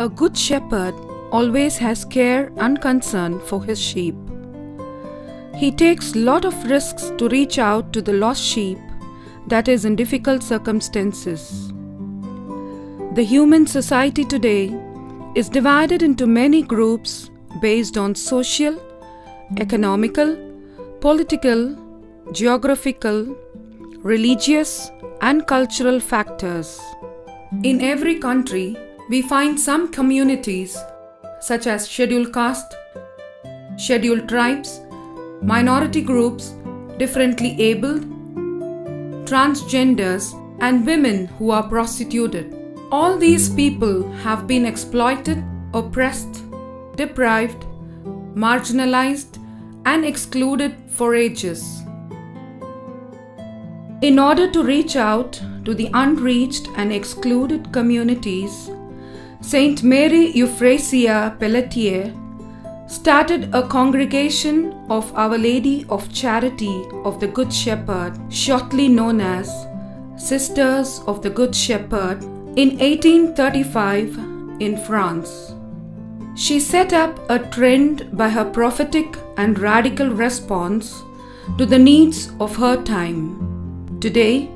A good shepherd always has care and concern for his sheep. He takes lot of risks to reach out to the lost sheep that is in difficult circumstances. The human society today is divided into many groups based on social, economical, political, geographical, religious, and cultural factors. In every country, we find some communities such as scheduled caste, scheduled tribes, minority groups, differently abled, transgenders, and women who are prostituted. All these people have been exploited, oppressed, deprived, marginalized, and excluded for ages. In order to reach out to the unreached and excluded communities, Saint Mary Euphrasia Pelletier started a congregation of Our Lady of Charity of the Good Shepherd, shortly known as Sisters of the Good Shepherd, in 1835 in France. She set up a trend by her prophetic and radical response to the needs of her time. Today,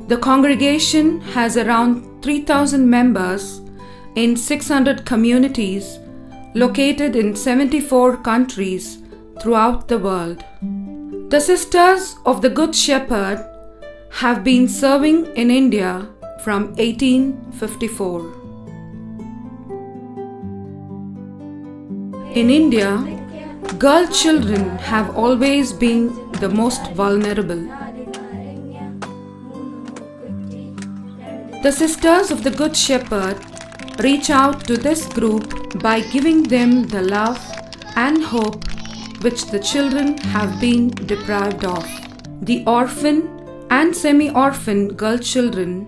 the congregation has around 3,000 members in 600 communities located in 74 countries throughout the world. The Sisters of the Good Shepherd have been serving in India from 1854. In India, girl children have always been the most vulnerable. The Sisters of the Good Shepherd reach out to this group by giving them the love and hope which the children have been deprived of. The orphan and semi-orphan girl children,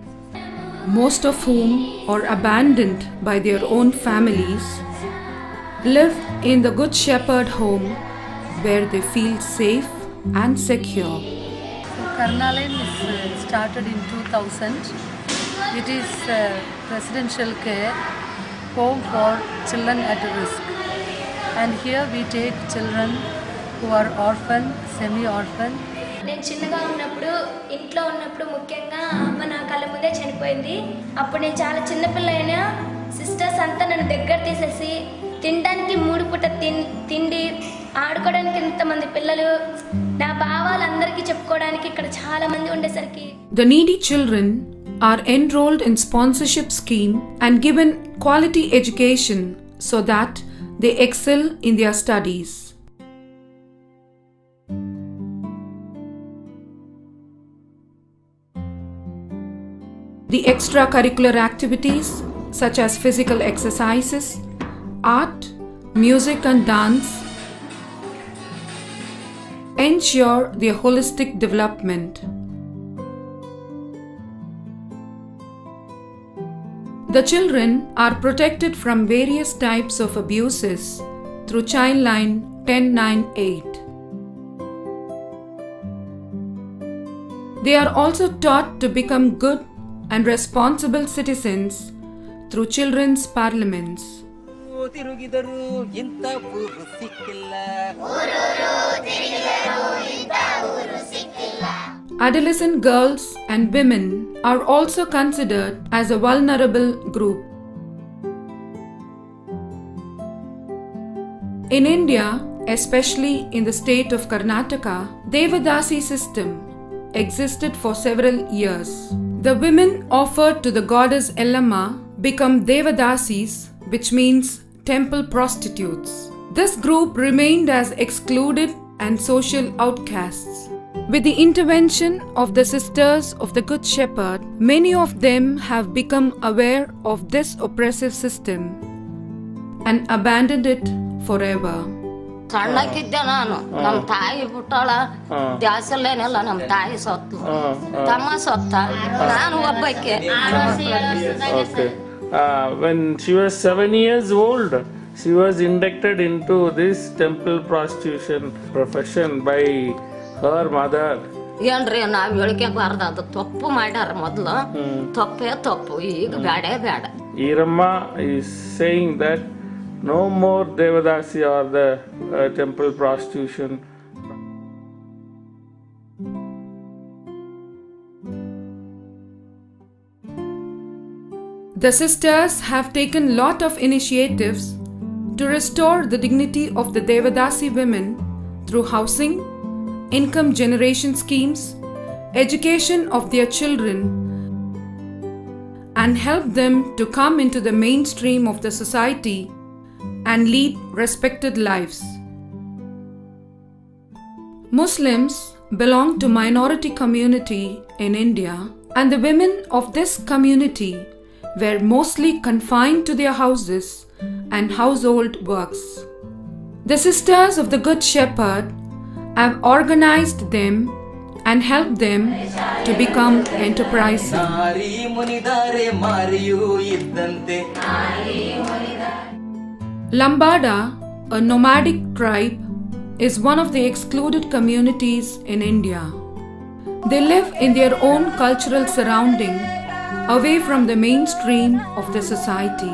most of whom are abandoned by their own families, live in the Good Shepherd home where they feel safe and secure. Karnalayan is started in 2000. It is a residential care home for children at risk. And here we take children who are orphan, semi-orphan. నేను చిన్నగా ఉన్నప్పుడు ఇంట్లో ఉన్నప్పుడు ముఖ్యంగా అమ్మ నా కళ్ళ ముందే చనిపోయింది. అప్పుడు నేను చాలా చిన్నపిల్ల అయినా సిస్టర్స్ అంతా నన్ను దగ్గర తీసేసి తినడానికి 3 పూట తిండి ఆడుకోవడానికి ఇంతమంది పిల్లలు నా భావాలందరికీ చెప్పుకోవడానికి ఇక్కడ చాలా మంది ఉండేసరికి The needy children are enrolled in sponsorship scheme and given quality education so that they excel in their studies. The extracurricular activities such as physical exercises, art, music and dance ensure their holistic development. The children are protected from various types of abuses through Childline 1098. They are also taught to become good and responsible citizens through children's parliaments. Adolescent girls and women are also considered as a vulnerable group. In India, especially in the state of Karnataka, Devadasi system existed for several years. The women offered to the goddess Ellamma become Devadasis, which means temple prostitutes. This group remained as excluded and social outcasts. With the intervention of the Sisters of the Good Shepherd, many of them have become aware of this oppressive system and abandoned it forever. ಸಣ್ಣಕ್ಕಿದ್ದೆ ನಾನು ನಮ್ಮ ತಾಯಿ ಬಿಟ್ಟಾಳ ದ್ಯಾಸಲ್ಲೇನೆಲ್ಲ ನಮ್ಮ ತಾಯಿ ಸತ್ತು ತಮ್ಮ ಸತ್ತ ನಾನು ಒಬ್ಬಕ್ಕೆ. When she was 7 years old, she was inducted into this temple prostitution profession by her mother. ಏನ್ರಿ ನಾವ್ ಹೇಳ್ಕೋಬಾರ್ದು, ಅದು ತಪ್ಪು ಮಾಡ್ಯಾರ ಮೊದ್ಲು. ತಪ್ಪೇ ತಪ್ಪು, ಈಗ ಬೇಡೇ ಬೇಡ. Irama is saying that no more Devadasi or the temple prostitution. The sisters have taken lot of initiatives to restore the dignity of the Devadasi women through housing, income generation schemes, education of their children, and help them to come into the mainstream of the society and lead respected lives. Muslims belong to minority community in India, and the women of this community were mostly confined to their houses and household works. The Sisters of the Good Shepherd have organized them and helped them to become enterprising. Lambada, a nomadic tribe, is one of the excluded communities in India. They live in their own cultural surrounding, away from the mainstream of the society.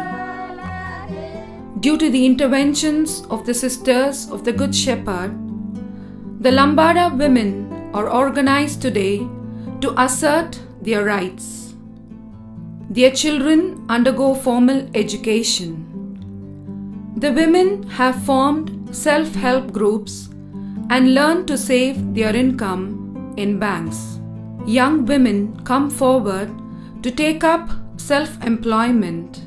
Due to the interventions of the Sisters of the Good Shepherd, the Lambada women are organized today to assert their rights. Their children undergo formal education. The women have formed self-help groups and learn to save their income in banks. Young women come forward to take up self-employment.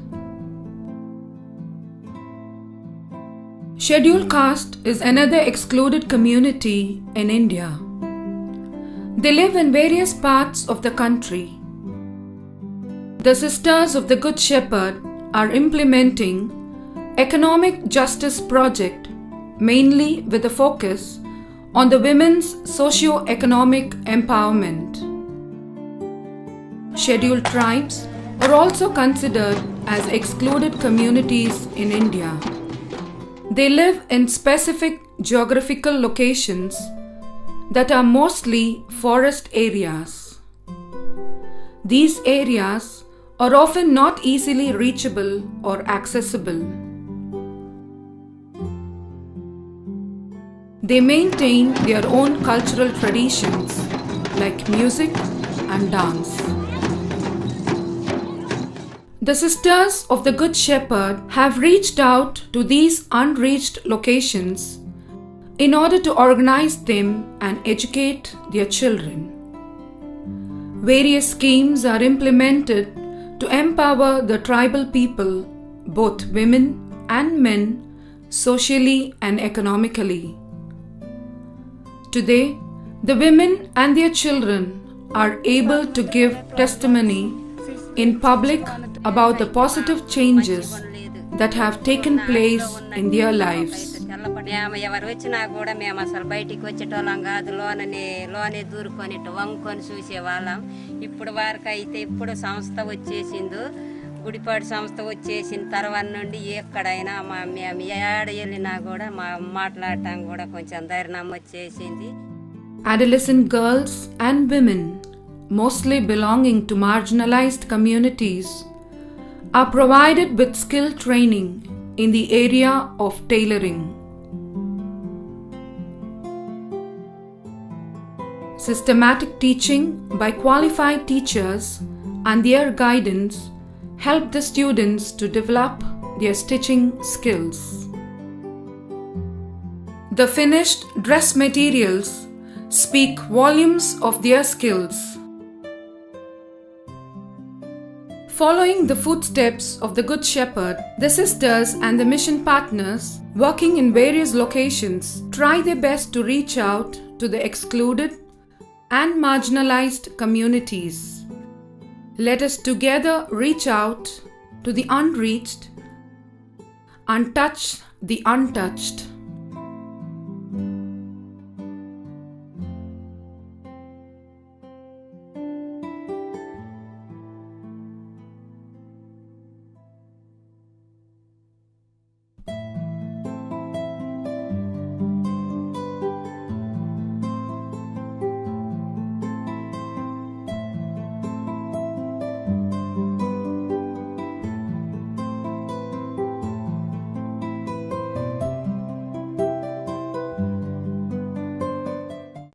Scheduled caste is another excluded community in India. They live in various parts of the country. The Sisters of the Good Shepherd are implementing economic justice project mainly with a focus on the women's socio-economic empowerment. Scheduled tribes are also considered as excluded communities in India. They live in specific geographical locations that are mostly forest areas. These areas are often not easily reachable or accessible. They maintain their own cultural traditions like music and dance. The Sisters of the Good Shepherd have reached out to these unreached locations in order to organize them and educate their children. Various schemes are implemented to empower the tribal people, both women and men, socially and economically. Today, the women and their children are able to give testimony in public about the positive changes that have taken place in their lives. మేము ఎవరు వచ్చినా కూడా మేము అసలు బయటికి వచ్చేటోళ్ళం కాదు, లోనే దూరుకొని వంకొని చూసేవాళ్ళం. ఇప్పుడు వరకు అయితే ఇప్పుడు సంస్థ వచ్చేసింది, గుడిపాడు సంస్థ వచ్చేసిన తర్వాత నుండి ఎక్కడైనా మేము ఏడ వెళ్ళినా కూడా మాట్లాడటం కూడా కొంచెం ధైర్యం వచ్చేసింది. Adolescent girls and women, mostly belonging to marginalized communities, are provided with skill training in the area of tailoring. Systematic teaching by qualified teachers and their guidance help the students to develop their stitching skills. The finished dress materials speak volumes of their skills. Following the footsteps of the Good Shepherd, the sisters and the mission partners working in various locations try their best to reach out to the excluded and marginalized communities. Let us together reach out to the unreached and touch the untouched.